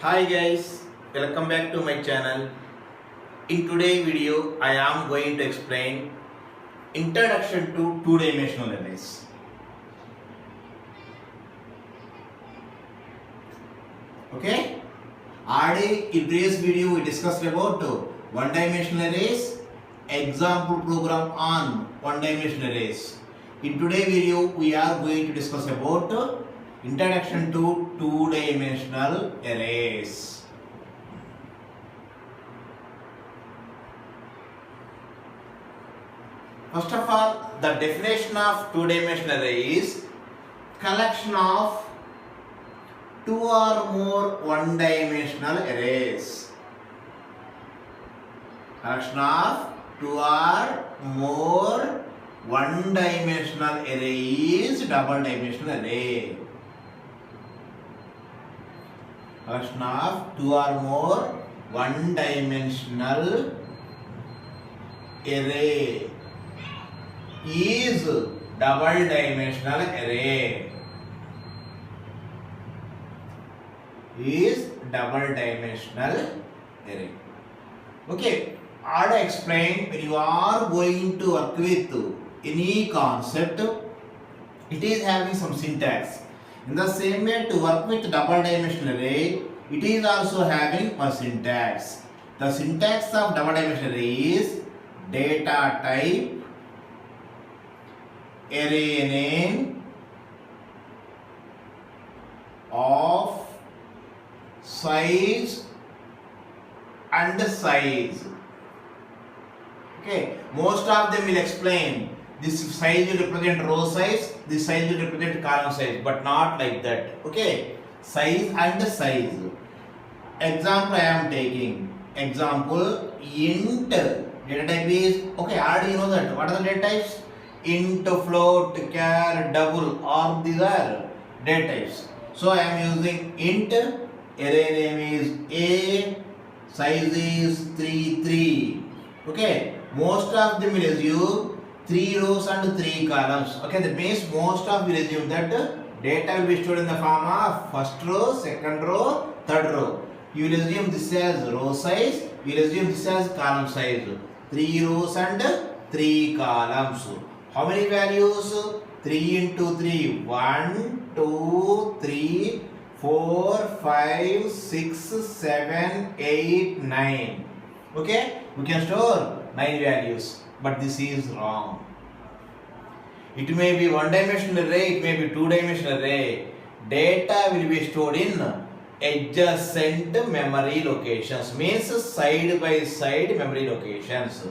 Hi guys, welcome back to my channel. In today's video, I am going to explain introduction to two-dimensional arrays. Okay? Already in previous video we discussed about one-dimensional arrays, example program on one-dimensional arrays. In today's video, we are going to discuss about introduction to two-dimensional arrays. First of all, the definition of two-dimensional array is collection of two or more one-dimensional arrays. Collection of two or more one-dimensional array is double-dimensional array. Collection of two or more one-dimensional array is double-dimensional array. Is double-dimensional array. Okay, I will explain. When you are going to work with any concept, it is having some syntax. In the same way, to work with double-dimensional array, it is also having a syntax. The syntax of double-dimensional array is data type, array name, of size and size. Okay, most of them will explain this size will represent row size, this size will represent column size, but not like that. Okay, size and size. Example I am taking. Example int. Data type is okay. Already you know that. What are the data types? Int, float, char, double. All these are data types. So I am using int. Array name is A. Size is 3. Okay. Most of them will assume 3 rows and 3 columns. Okay, that means most of will assume that data will be stored in the form of first row, second row, third row. You will assume this as row size, you will assume this as column size. 3 rows and 3 columns. How many values? 3 into 3. 1, 2, 3, 4, 5, 6, 7, 8, 9. Okay, we can store 9 values, but this is wrong. It may be one-dimensional array, it may be two-dimensional array. Data will be stored in adjacent memory locations, means side by side memory locations.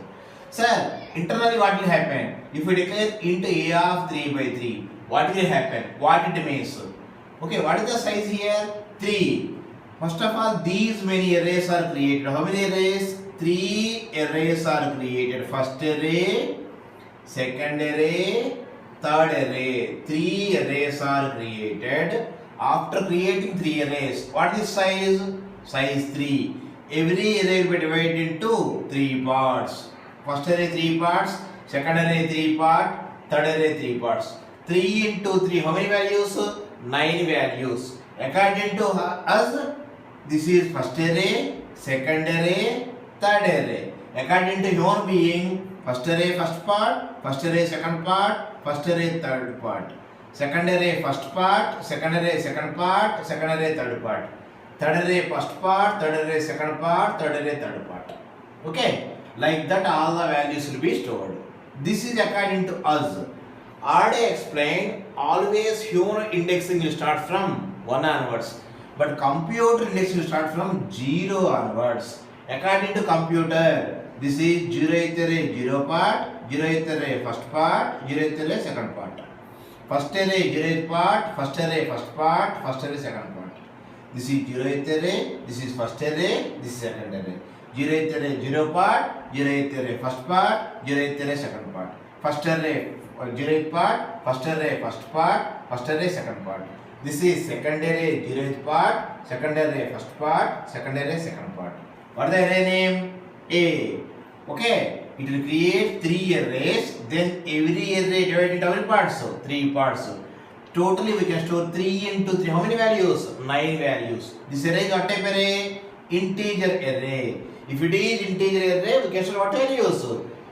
Sir, internally what will happen? If we declare int a of 3 by 3, what will happen? What it means? Okay, what is the size here? 3. First of all, these many arrays are created. How many arrays? 3 arrays are created. First array, second array, third array. 3 arrays are created. After creating 3 arrays, what is size? Size 3. Every array will be divided into 3 parts. First array 3 parts, second array 3 parts, third array 3 parts. 3 into 3, how many values? 9 values. According to us, this is first array, second array, third array. According to human being, first array first part, first array second part, first array third part. Second array first part, second array second part, second array third part. Third array first part, third array second part, third array third part. Okay, like that all the values will be stored. This is according to us. Already explained, always human indexing will start from 1 onwards, but computer indexing will start from 0 onwards. According to computer, this is 0th array 0 part, 0th array first part, 0th array second part. First array 0th part, first array first part, first array second part. This is 0th array, this is first array, this is second array. 0th array 0 part, 0th array first part, 0th array second part. First array 0th part, first array first part, first array second part. This is second array 0th part, second array first part, second array second part. What is the array name? A. Okay, it will create 3 arrays, then every array divided into how many parts? 3 parts. Totally we can store 3 into 3. How many values? 9 values. This array is what type array? Integer array. If it is integer array, we can store what values?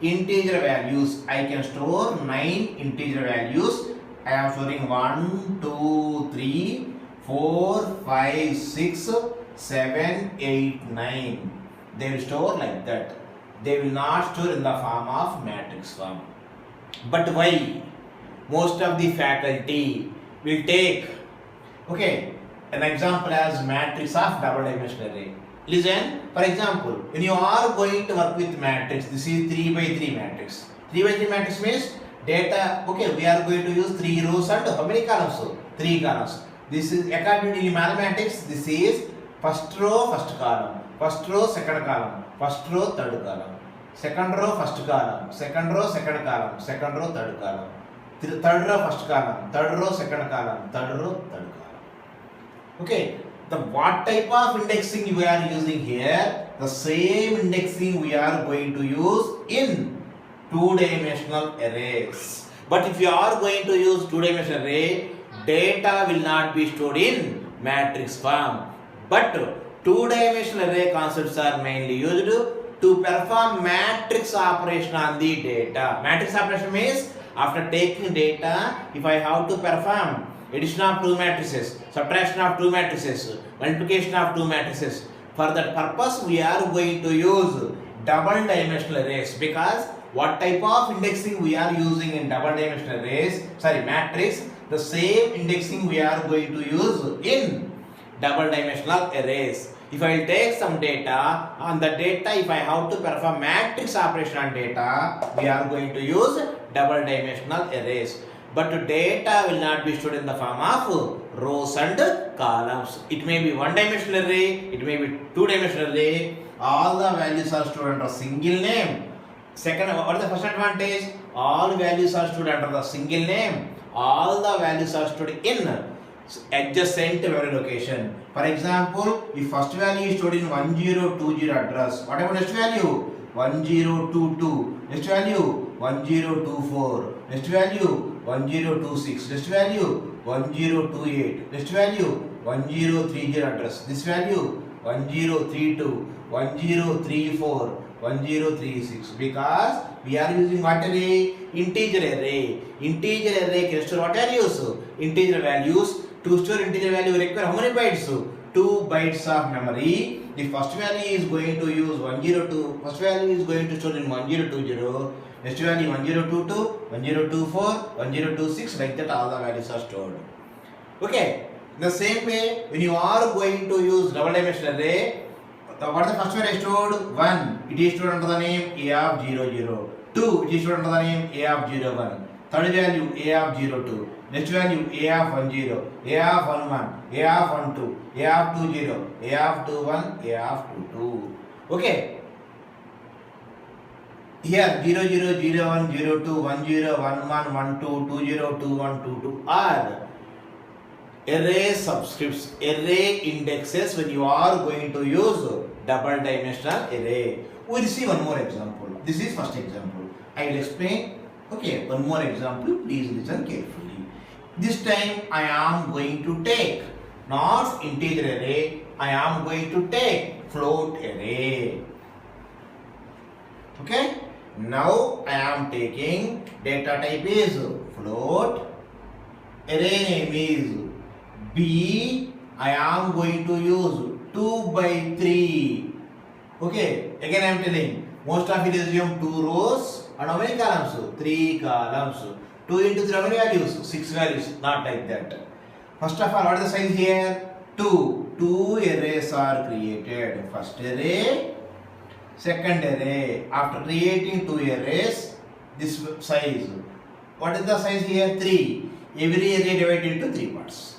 Integer values. I can store 9 integer values. I am storing 1, 2, 3, 4, 5, 6, 7, 8, 9. They will store like that. They will not store in the form of matrix form. But why? Most of the faculty will take an example as matrix of double dimensional array. Listen, for example, when you are going to work with matrix, this is 3 by 3 matrix. 3 by 3 matrix means data, we are going to use 3 rows and how many columns? 3 columns. This is according to mathematics, this is first row, first column, first row, second column, first row, third column, second row, first column, second row, second column, second row, third column, third row, first column, third row, second column, third row, third column. The what type of indexing we are using here? The same indexing we are going to use in two-dimensional arrays. But if you are going to use two-dimensional array, data will not be stored in matrix form. But two-dimensional array concepts are mainly used to perform matrix operation on the data. Matrix operation means after taking data, if I have to perform addition of two matrices, subtraction of two matrices, multiplication of two matrices, for that purpose we are going to use double dimensional arrays, because what type of indexing we are using in double dimensional arrays, matrix, the same indexing we are going to use in double dimensional arrays. If I will take some data, on the data if I have to perform matrix operation on data, we are going to use double dimensional arrays. But data will not be stored in the form of rows and columns. It may be one-dimensional array, it may be two-dimensional array. All the values are stored under a single name. Second, what is the first advantage? All values are stored under the single name. All the values are stored in adjacent memory location. For example, if first value is stored in 1020 address, what about next value? 1022. Next value 1024. Next value 1026. Next value 1028. Next value 1030 address. This value 1032, 1034, 1036. Because we are using what array? Integer array. Integer array can store what values? Integer values. To store integer value we require how many bytes? 2 bytes of memory. The first value is going to use 102. First value is going to store in 1020. Next value 1022, 1024, 1026. Like that, all the values are stored. The same way, when you are going to use double dimensional array, what is the first value stored? 1. It is stored under the name A of 00. 2. It is stored under the name A of 01. Third value A of 02. Next value A of 10, A of 11, A of 12, A of 20, A of 21, A of 22. Here 00, 01, 02, 10, 11, 12, 20, 21, 22 are array subscripts, array indexes when you are going to use double dimensional array. We will see one more example. This is first example. I will explain. One more example. Please listen carefully. This time I am going to take not integer array, I am going to take float array. Now I am taking data type is float, array name is B. I am going to use 2 by 3. Again I am telling, most of it is 2 rows and how many columns? 3 columns. 2 into 3 how many values? 6 values. Not like that. First of all, what is the size here? 2. 2 arrays are created. First array, second array. After creating 2 arrays, this size. What is the size here? 3. Every array divided into 3 parts.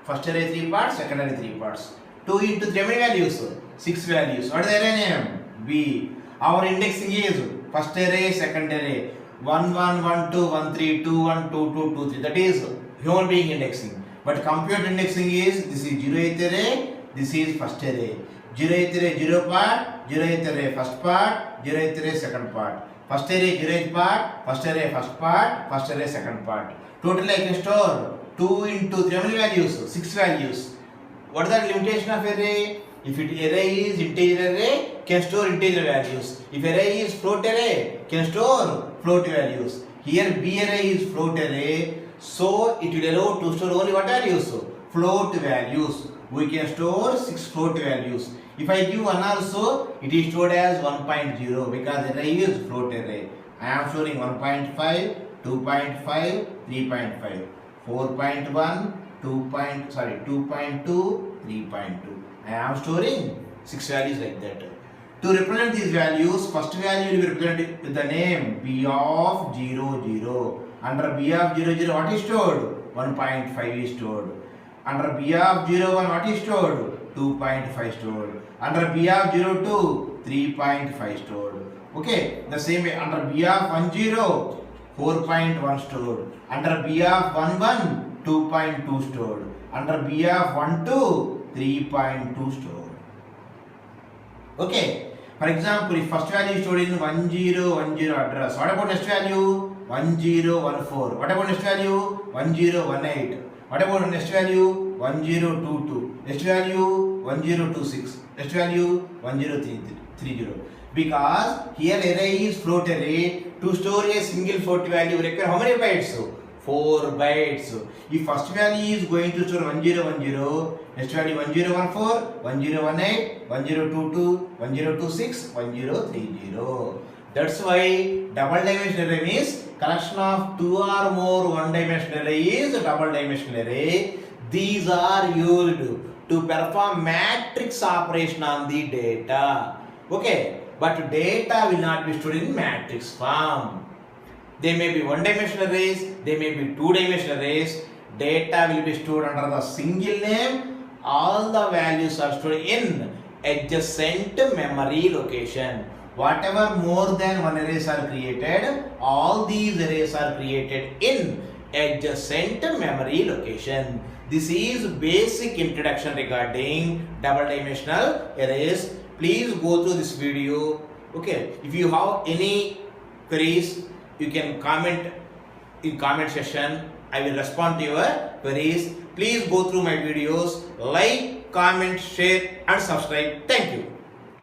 First array 3 parts, second array 3 parts. 2 into 3 how many values? 6 values. What is the array name? B. Our indexing is first array, second array. 1 1 1 2 1 3 2 1 2 2 2 3. That is human being indexing. But computer indexing is this is 0th array, this is first array. 0th array 0 part, 0th array first part, 0th array second part. First array 0th part, first array first part, first array second part. Total I can store 2 into 3. How many values? 6 values. What is the limitation of array? If array is integer array, can store integer values. If array is float array, can store float values. Here B array is float array, so it will allow to store only what values? Float values. We can store 6 float values. If I give 1 also, it is stored as 1.0 because array is float array. I am storing 1.5, 2.5, 3.5, 4.1, 2.2, 3.2. I am storing 6 values like that. To represent these values, first value will be represented with the name B of 0, 0. Under B of 0, 0, what is stored? 1.5 is stored. Under B of 0, 1, what is stored? 2.5 stored. Under B of 0, 2, 3.5 stored. Okay, the same way under B of 1, 0, 4.1 stored. Under B of 1, 1, 2.2 stored. Under B of 1, 2, 3.2 stored. Okay. For example, if first value is stored in 1010 address, what about next value? 1014. What about next value? 1018. What about next value? 1022. Next value? 1026. Next value? 1030. Because here array is float array. To store a single float value require how many bytes? 4 bytes. If first value is going to store 1010, next value 1014, 1018, 1022, 1026, 1030. That's why double dimensional array means collection of 2 or more one dimensional array is a double dimensional array. These are used to perform matrix operation on the data. Okay, but data will not be stored in matrix form. They may be one-dimensional arrays, they may be two-dimensional arrays. Data will be stored under the single name. All the values are stored in adjacent memory location. Whatever more than one arrays are created, all these arrays are created in adjacent memory location. This is basic introduction regarding double-dimensional arrays. Please go through this video. Okay, if you have any queries, you can comment in comment section. I will respond to your queries. Please go through my videos, like, comment, share and subscribe. Thank you.